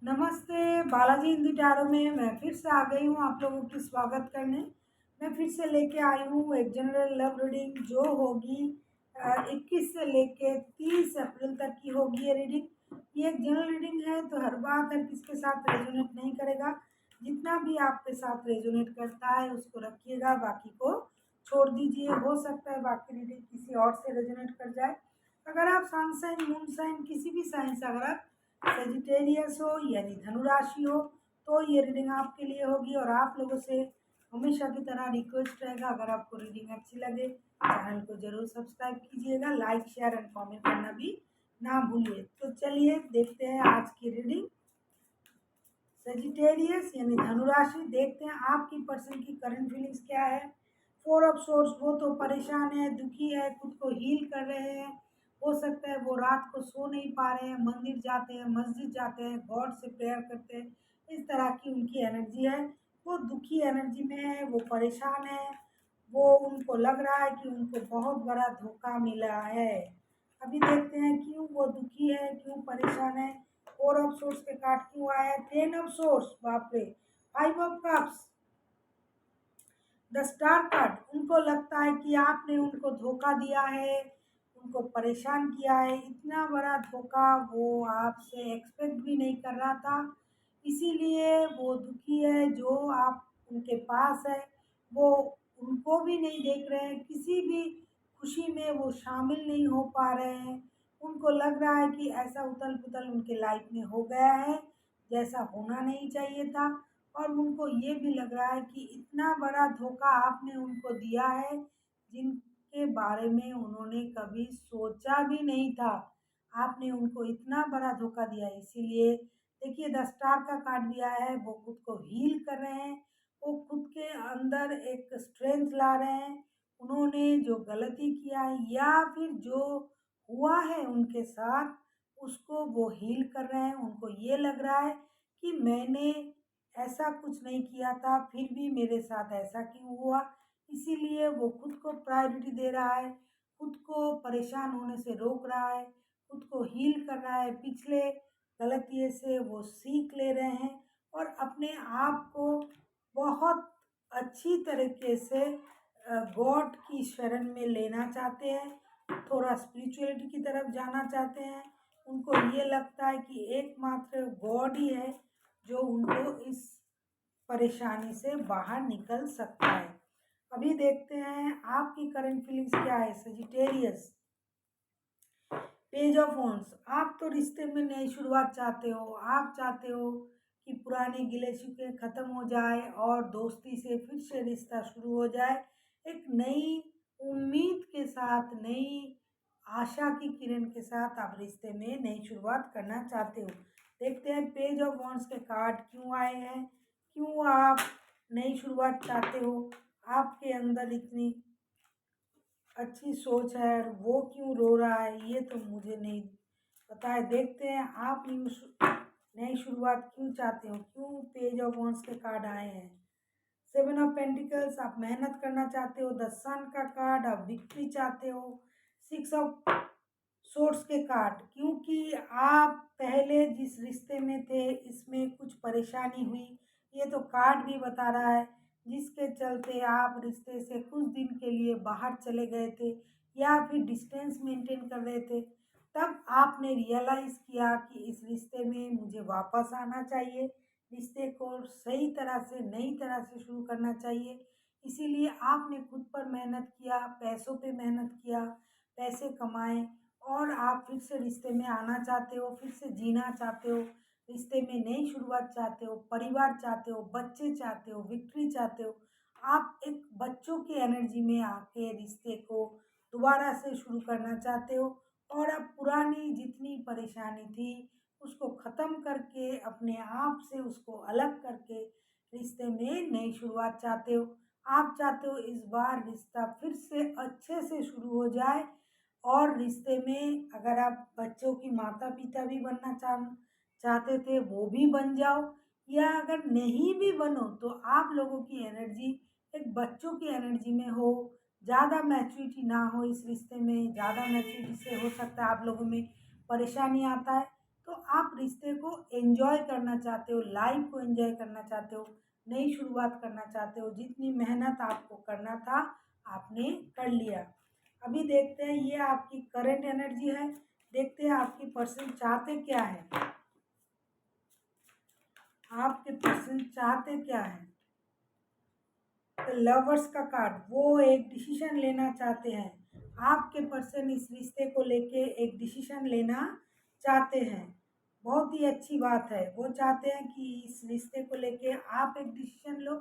नमस्ते। बालाजी हिंदी टैरो में मैं फिर से आ गई हूँ आप लोगों की स्वागत करने। मैं फिर से लेके आई हूँ एक जनरल लव रीडिंग जो होगी 21 से लेके 30 अप्रैल तक की होगी ये रीडिंग। ये एक जनरल रीडिंग है तो हर बात हर किसके साथ रेजोनेट नहीं करेगा। जितना भी आपके साथ रेजोनेट करता है उसको रखिएगा, बाकी को छोड़ दीजिए। हो सकता है बाकी रीडिंग किसी और से रेजोनेट कर जाए। अगर आप सन साइन मून साइन किसी भी साइन से अगर आप सेजिटेरियस हो यानी धनु राशि हो तो ये रीडिंग आपके लिए होगी। और आप लोगों से हमेशा की तरह रिक्वेस्ट रहेगा, अगर आपको रीडिंग अच्छी लगे चैनल को जरूर सब्सक्राइब कीजिएगा, लाइक शेयर एंड कमेंट करना भी ना भूलिए। तो चलिए देखते हैं आज की रीडिंग। सेजिटेरियस यानी धनु राशि, देखते हैं आपकी पर्सन की करंट फीलिंग्स क्या है। 4 ऑफ सोर्स, वो तो परेशान है, दुखी है, खुद को हील कर रहे हैं। हो सकता है वो रात को सो नहीं पा रहे हैं, मंदिर जाते हैं, मस्जिद जाते हैं, गॉड से प्रेयर करते हैं। इस तरह की उनकी एनर्जी है। वो दुखी एनर्जी में है, वो परेशान है। वो उनको लग रहा है कि उनको बहुत बड़ा धोखा मिला है। अभी देखते हैं क्यों वो दुखी है, क्यों परेशान है। 4 ऑफ सोर्स के कार्ड क्यों आया है। 10 ऑफ सोर्स, बाप रे। 5 of cups, the star card. उनको लगता है कि आपने उनको धोखा दिया है, उनको परेशान किया है। इतना बड़ा धोखा वो आपसे एक्सपेक्ट भी नहीं कर रहा था, इसीलिए वो दुखी है। जो आप उनके पास है वो उनको भी नहीं देख रहे हैं, किसी भी खुशी में वो शामिल नहीं हो पा रहे हैं। उनको लग रहा है कि ऐसा उथल पुथल उनके लाइफ में हो गया है जैसा होना नहीं चाहिए था। और उनको ये भी लग रहा है कि इतना बड़ा धोखा आपने उनको दिया है जिनके बारे में उन्होंने कभी सोचा भी नहीं था। आपने उनको इतना बड़ा धोखा दिया है, इसीलिए देखिए द स्टार का कार्ड भी आया है। वो खुद को हील कर रहे हैं, वो खुद के अंदर एक स्ट्रेंथ ला रहे हैं। उन्होंने जो गलती किया है या फिर जो हुआ है उनके साथ उसको वो हील कर रहे हैं। उनको ये लग रहा है कि मैंने ऐसा कुछ नहीं किया था, फिर भी मेरे साथ ऐसा क्यों हुआ। इसीलिए वो खुद को प्रायोरिटी दे रहा है, खुद को परेशान होने से रोक रहा है, खुद को हील कर रहा है। पिछले गलतियों से वो सीख ले रहे हैं और अपने आप को बहुत अच्छी तरीके से गॉड की शरण में लेना चाहते हैं, थोड़ा स्पिरिचुअलिटी की तरफ जाना चाहते हैं। उनको ये लगता है कि एकमात्र गॉड ही है जो उनको इस परेशानी से बाहर निकल सकता है। अभी देखते हैं आपकी करंट फीलिंग्स क्या है सजिटेरियस। पेज ऑफ वॉन्ड्स, आप तो रिश्ते में नई शुरुआत चाहते हो। आप चाहते हो कि पुराने गिले शिकवे खत्म हो जाए और दोस्ती से फिर से रिश्ता शुरू हो जाए। एक नई उम्मीद के साथ, नई आशा की किरण के साथ आप रिश्ते में नई शुरुआत करना चाहते हो। देखते हैं पेज ऑफ वॉन्ड्स के कार्ड क्यों आए हैं, क्यों आप नई शुरुआत चाहते हो। आपके अंदर इतनी अच्छी सोच है और वो क्यों रो रहा है ये तो मुझे नहीं पता है। देखते हैं आप नई शुरुआत क्यों चाहते हो, क्यों पेज ऑफ वॉन्ड्स के कार्ड आए हैं। 7 ऑफ पेंटिकल्स, आप मेहनत करना चाहते हो। द सन का कार्ड, आप विक्ट्री चाहते हो। 6 ऑफ सोर्स के कार्ड, क्योंकि आप पहले जिस रिश्ते में थे इसमें कुछ परेशानी हुई, ये तो कार्ड भी बता रहा है, जिसके चलते आप रिश्ते से कुछ दिन के लिए बाहर चले गए थे या फिर डिस्टेंस मेंटेन कर रहे थे। तब आपने रियलाइज़ किया कि इस रिश्ते में मुझे वापस आना चाहिए, रिश्ते को सही तरह से नई तरह से शुरू करना चाहिए। इसीलिए आपने खुद पर मेहनत किया, पैसों पे मेहनत किया, पैसे कमाए और आप फिर से रिश्ते में आना चाहते हो, फिर से जीना चाहते हो, रिश्ते में नई शुरुआत चाहते हो, परिवार चाहते हो, बच्चे चाहते हो, विक्ट्री चाहते हो। आप एक बच्चों की एनर्जी में आके रिश्ते को दोबारा से शुरू करना चाहते हो और अब पुरानी जितनी परेशानी थी उसको ख़त्म करके अपने आप से उसको अलग करके रिश्ते में नई शुरुआत चाहते हो। आप चाहते हो इस बार रिश्ता फिर से अच्छे से शुरू हो जाए और रिश्ते में अगर आप बच्चों की माता पिता भी बनना चाहते थे वो भी बन जाओ, या अगर नहीं भी बनो तो आप लोगों की एनर्जी एक बच्चों की एनर्जी में हो। ज़्यादा मैच्योरिटी ना हो इस रिश्ते में, ज़्यादा मैच्योरिटी से हो सकता है आप लोगों में परेशानी आता है। तो आप रिश्ते को एंजॉय करना चाहते हो, लाइफ को एंजॉय करना चाहते हो, नई शुरुआत करना चाहते हो, जितनी मेहनत आपको करना था आपने कर लिया। अभी देखते हैं ये आपकी करंट एनर्जी है। देखते हैं आपकी पर्सन चाहते क्या है, आपके पर्सन चाहते क्या है। तो लवर्स का कार्ड, वो एक डिसीजन लेना चाहते हैं। आपके पर्सन इस रिश्ते को लेके एक डिसीजन लेना चाहते हैं। बहुत ही अच्छी बात है। वो चाहते हैं कि इस रिश्ते को लेके आप एक डिसीजन लो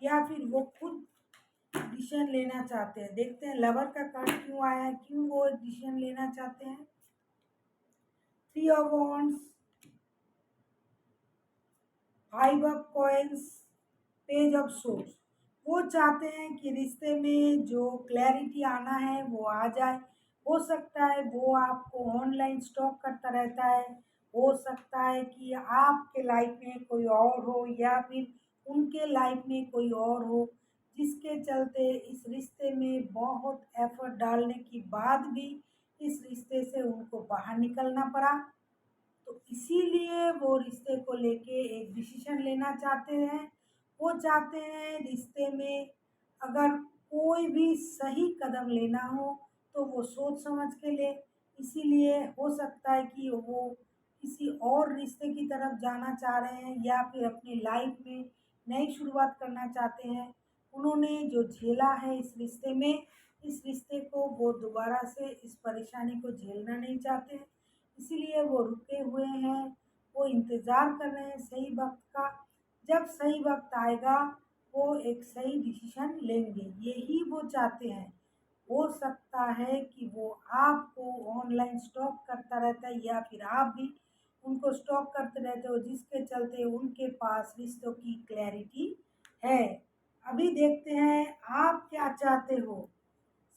या फिर वो खुद डिसीजन लेना चाहते हैं। देखते हैं लवर का कार्ड क्यों आया है, क्यों वो एक डिसीजन लेना चाहते हैं। 3 of wands, 5 of coins, page of source. वो चाहते हैं कि रिश्ते में जो क्लैरिटी आना है वो आ जाए। हो सकता है वो आपको ऑनलाइन स्टॉक करता रहता है, हो सकता है कि आपके लाइफ में कोई और हो या फिर उनके लाइफ में कोई और हो, जिसके चलते इस रिश्ते में बहुत एफर्ट डालने के बाद भी इस रिश्ते से उनको बाहर निकलना पड़ा। तो इसीलिए वो रिश्ते को लेके एक डिसीजन लेना चाहते हैं। वो चाहते हैं रिश्ते में अगर कोई भी सही कदम लेना हो तो वो सोच समझ के ले। इसीलिए हो सकता है कि वो किसी और रिश्ते की तरफ जाना चाह रहे हैं या फिर अपनी लाइफ में नई शुरुआत करना चाहते हैं। उन्होंने जो झेला है इस रिश्ते में, इस रिश्ते को वो दोबारा से इस परेशानी को झेलना नहीं चाहते हैं। इसीलिए वो रुके हुए हैं, वो इंतज़ार कर रहे हैं सही वक़्त का। जब सही वक़्त आएगा, वो एक सही डिसीज़न लेंगे, यही वो चाहते हैं। हो सकता है कि वो आपको ऑनलाइन स्टॉक करता रहता है या फिर आप भी उनको स्टॉक करते रहते हो, जिसके चलते उनके पास रिश्तों की क्लैरिटी है। अभी देखते हैं आप क्या चाहते हो।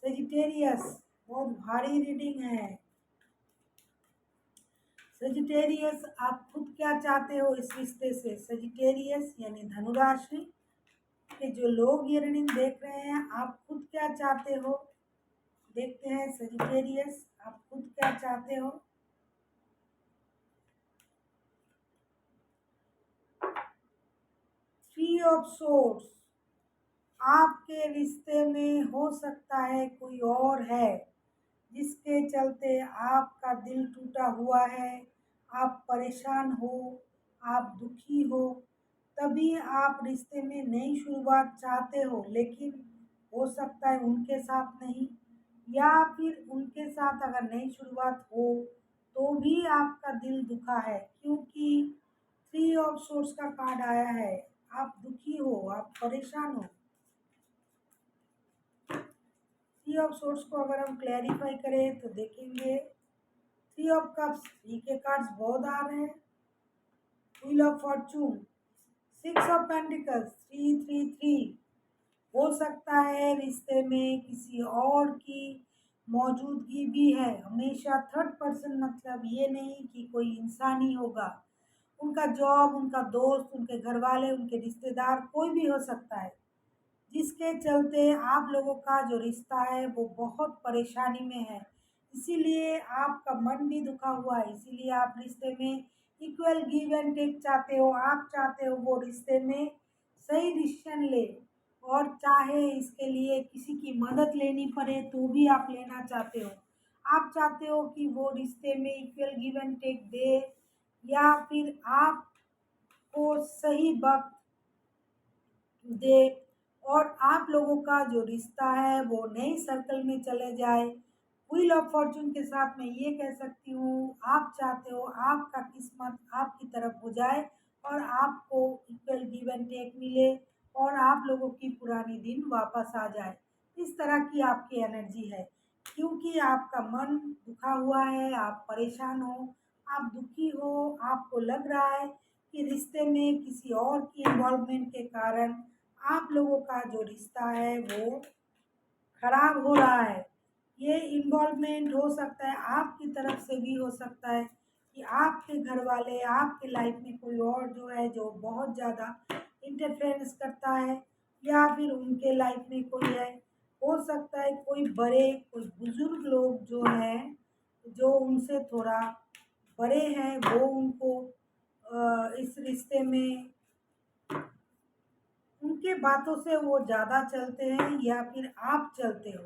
सजिटेरियस, बहुत भारी रीडिंग है। सजिटेरियस, आप खुद क्या चाहते हो इस रिश्ते से। सजिटेरियस यानी धनुराशि के जो लोग ये रीडिंग देख रहे हैं, आप खुद क्या चाहते हो। देखते हैं सजिटेरियस, आप खुद क्या चाहते हो। थ्री ऑफ सोर्ड्स, आपके रिश्ते में हो सकता है कोई और है जिसके चलते आपका दिल टूटा हुआ है, आप परेशान हो, आप दुखी हो, तभी आप रिश्ते में नई शुरुआत चाहते हो। लेकिन हो सकता है उनके साथ नहीं, या फिर उनके साथ अगर नई शुरुआत हो तो भी आपका दिल दुखा है, क्योंकि 3 ऑफ सोर्स का कार्ड आया है। आप दुखी हो, आप परेशान हो। 3 ऑफ सोर्स को अगर हम क्लैरिफाई करें तो देखेंगे 3 ऑफ कप्स, थ्री के कार्ड्स बहुत आ रहे हैं। Wheel of Fortune, 6 of pentacles, 3 3 3। हो सकता है रिश्ते में किसी और की मौजूदगी भी है। हमेशा थर्ड पर्सन मतलब ये नहीं कि कोई इंसान ही होगा। उनका जॉब, उनका दोस्त, उनके घर वाले, उनके रिश्तेदार, कोई भी हो सकता है, जिसके चलते आप लोगों का जो रिश्ता है वो बहुत परेशानी में है। इसीलिए आपका मन भी दुखा हुआ है। इसीलिए आप रिश्ते में इक्वल गिव एंड टेक चाहते हो। आप चाहते हो वो रिश्ते में सही डिसीजन ले, और चाहे इसके लिए किसी की मदद लेनी पड़े तो भी आप लेना चाहते हो। आप चाहते हो कि वो रिश्ते में इक्वल गिव एंड टेक दे, या फिर आपको सही वक्त दे, और आप लोगों का जो रिश्ता है वो नए सर्कल में चले जाए। व्हील ऑफ फॉर्चून के साथ मैं ये कह सकती हूँ, आप चाहते हो आपका किस्मत आपकी तरफ हो जाए और आपको इक्वल गिव एंड टेक मिले, और आप लोगों की पुरानी दिन वापस आ जाए। इस तरह की आपकी एनर्जी है, क्योंकि आपका मन दुखा हुआ है, आप परेशान हो, आप दुखी हो। आपको लग रहा है कि रिश्ते में किसी और की इन्वॉल्वमेंट के कारण आप लोगों का जो रिश्ता है वो खराब हो रहा है। ये इन्वॉल्वमेंट हो सकता है आपकी तरफ से भी, हो सकता है कि आपके घर वाले, आपके लाइफ में कोई और जो है जो बहुत ज़्यादा इंटरफेरेंस करता है, या फिर उनके लाइफ में कोई है। हो सकता है कोई बड़े, कोई बुजुर्ग लोग जो हैं, जो उनसे थोड़ा बड़े हैं वो उनको इस रिश्ते में उनके बातों से वो ज़्यादा चलते हैं या फिर आप चलते हो।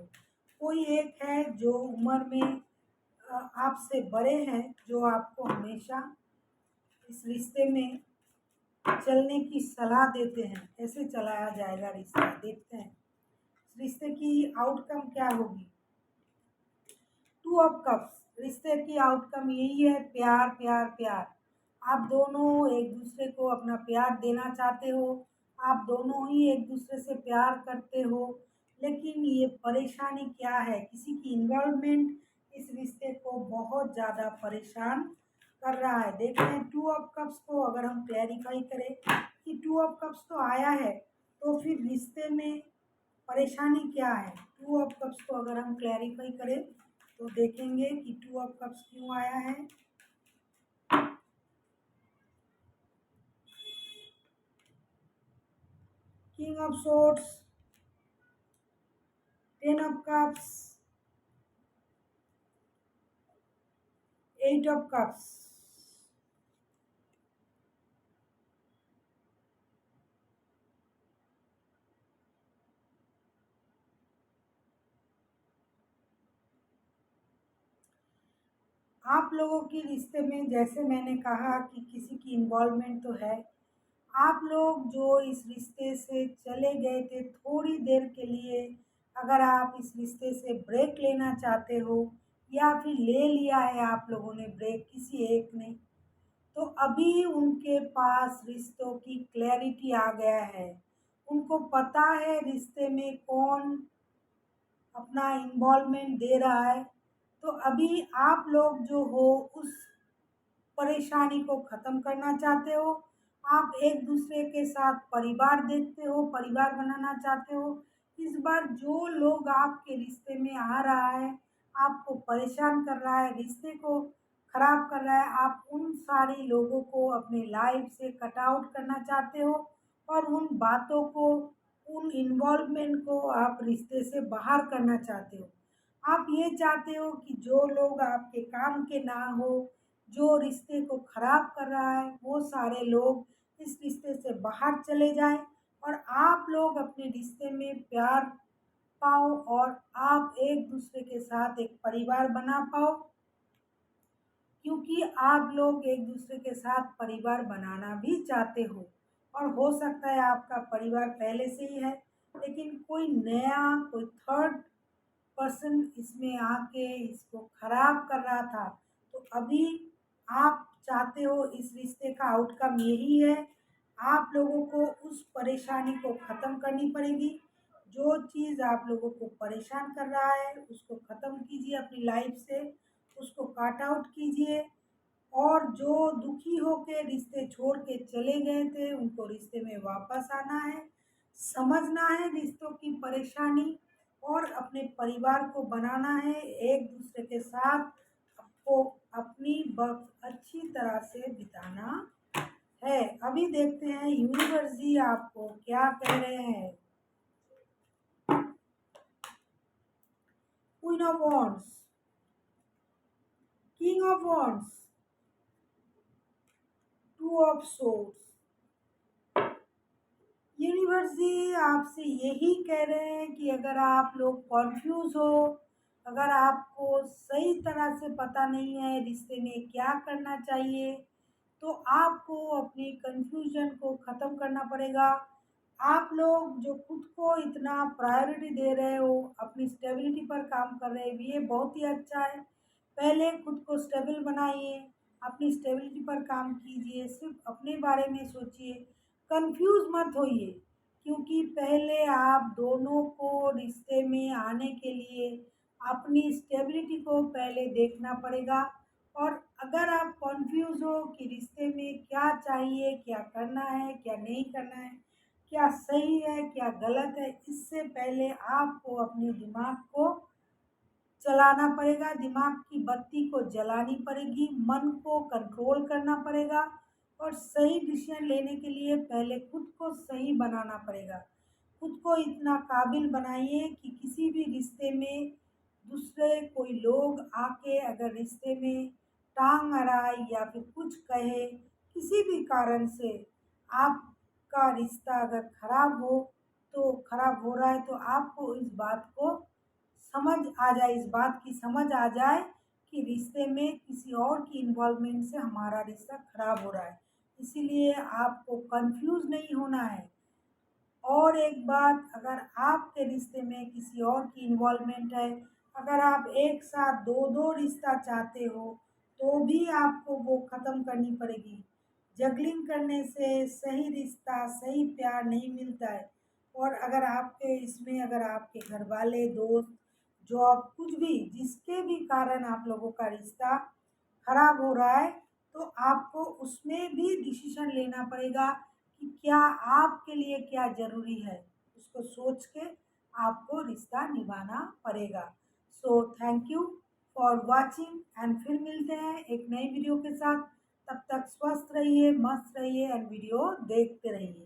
कोई एक है जो उम्र में आपसे बड़े हैं जो आपको हमेशा इस रिश्ते में चलने की सलाह देते हैं, कैसे चलाया जाएगा रिश्ता, देखते हैं इस रिश्ते की आउटकम क्या होगी। टू ऑफ कप्स, रिश्ते की आउटकम यही है, प्यार प्यार प्यार। आप दोनों एक दूसरे को अपना प्यार देना चाहते हो, आप दोनों ही एक दूसरे से प्यार करते हो, लेकिन ये परेशानी क्या है, किसी की इन्वॉल्वमेंट इस रिश्ते को बहुत ज़्यादा परेशान कर रहा है। देखते हैं टू ऑफ कप्स को अगर हम क्लैरिफाई करें कि टू ऑफ कप्स तो आया है, तो फिर रिश्ते में परेशानी क्या है। टू ऑफ कप्स को अगर हम क्लैरिफाई करें तो देखेंगे कि टू ऑफ कप्स क्यों आया है। King of swords, ten of cups, eight of cups. आप लोगों के रिश्ते में जैसे मैंने कहा कि किसी की इन्वॉल्वमेंट तो है। आप लोग जो इस रिश्ते से चले गए थे थोड़ी देर के लिए, अगर आप इस रिश्ते से ब्रेक लेना चाहते हो या फिर ले लिया है आप लोगों ने ब्रेक किसी एक ने, तो अभी उनके पास रिश्तों की क्लैरिटी आ गया है। उनको पता है रिश्ते में कौन अपना इन्वॉल्वमेंट दे रहा है। तो अभी आप लोग जो हो उस परेशानी को ख़त्म करना चाहते हो। आप एक दूसरे के साथ परिवार देखते हो, परिवार बनाना चाहते हो। इस बार जो लोग आपके रिश्ते में आ रहा है, आपको परेशान कर रहा है, रिश्ते को ख़राब कर रहा है, आप उन सारे लोगों को अपने लाइफ से कट आउट करना चाहते हो और उन बातों को, उन इन्वॉल्वमेंट को आप रिश्ते से बाहर करना चाहते हो। आप ये चाहते हो कि जो लोग आपके काम के ना हो, जो रिश्ते को खराब कर रहा है, वो सारे लोग इस रिश्ते से बाहर चले जाएं और आप लोग अपने रिश्ते में प्यार पाओ और आप एक दूसरे के साथ एक परिवार बना पाओ, क्योंकि आप लोग एक दूसरे के साथ परिवार बनाना भी चाहते हो। और हो सकता है आपका परिवार पहले से ही है, लेकिन कोई नया, कोई थर्ड पर्सन इसमें आके इसको खराब कर रहा था। तो अभी आप चाहते हो इस रिश्ते का आउटकम यही है, आप लोगों को उस परेशानी को ख़त्म करनी पड़ेगी। जो चीज़ आप लोगों को परेशान कर रहा है उसको ख़त्म कीजिए अपनी लाइफ से, उसको काट आउट कीजिए। और जो दुखी होके रिश्ते छोड़ के चले गए थे उनको रिश्ते में वापस आना है, समझना है रिश्तों की परेशानी और अपने परिवार को बनाना है एक दूसरे के साथ। आपको अपनी वक्त अच्छी तरह से बिताना है। अभी देखते हैं यूनिवर्स जी आपको क्या कह रहे हैं। Queen of wands, king of wands, two of swords. Universe ji आपसे यही कह रहे हैं कि अगर आप लोग कॉन्फ्यूज़ हो, अगर आपको सही तरह से पता नहीं है रिश्ते में क्या करना चाहिए, तो आपको अपनी कन्फ्यूजन को ख़त्म करना पड़ेगा। आप लोग जो खुद को इतना प्रायोरिटी दे रहे हो, अपनी स्टेबिलिटी पर काम कर रहे हो, ये बहुत ही अच्छा है। पहले खुद को स्टेबल बनाइए, अपनी स्टेबिलिटी पर काम कीजिए, सिर्फ अपने बारे में सोचिए, कंफ्यूज मत होइए। क्योंकि पहले आप दोनों को रिश्ते में आने के लिए अपनी स्टेबिलिटी को पहले देखना पड़ेगा। और अगर आप कॉन्फ्यूज़ हो कि रिश्ते में क्या चाहिए, क्या करना है, क्या नहीं करना है, क्या सही है, क्या गलत है, इससे पहले आपको अपने दिमाग को चलाना पड़ेगा, दिमाग की बत्ती को जलानी पड़ेगी, मन को कंट्रोल करना पड़ेगा और सही डिसीजन लेने के लिए पहले खुद को सही बनाना पड़ेगा। खुद को इतना काबिल बनाइए कि किसी भी रिश्ते में दूसरे कोई लोग आके अगर रिश्ते में टांग अड़ाए या फिर कुछ कहे, किसी भी कारण से आपका रिश्ता अगर खराब हो, तो खराब हो रहा है, तो आपको इस बात को समझ आ जाए, इस बात की समझ आ जाए कि रिश्ते में किसी और की इन्वॉल्वमेंट से हमारा रिश्ता खराब हो रहा है। इसीलिए आपको कंफ्यूज नहीं होना है। और एक बात, अगर आपके रिश्ते में किसी और की इन्वॉल्वमेंट है, अगर आप एक साथ दो दो रिश्ता चाहते हो, तो भी आपको वो ख़त्म करनी पड़ेगी। जगलिंग करने से सही रिश्ता, सही प्यार नहीं मिलता है। और अगर आपके इसमें, अगर आपके घर वाले, दोस्त, जॉब, कुछ भी, जिसके भी कारण आप लोगों का रिश्ता खराब हो रहा है, तो आपको उसमें भी डिसीजन लेना पड़ेगा कि क्या आपके लिए क्या ज़रूरी है। उसको सोच के आपको रिश्ता निभाना पड़ेगा। So thank you for watching, and फिर मिलते हैं एक नई वीडियो के साथ। तब तक स्वस्थ रहिए, मस्त रहिए एंड वीडियो देखते रहिए।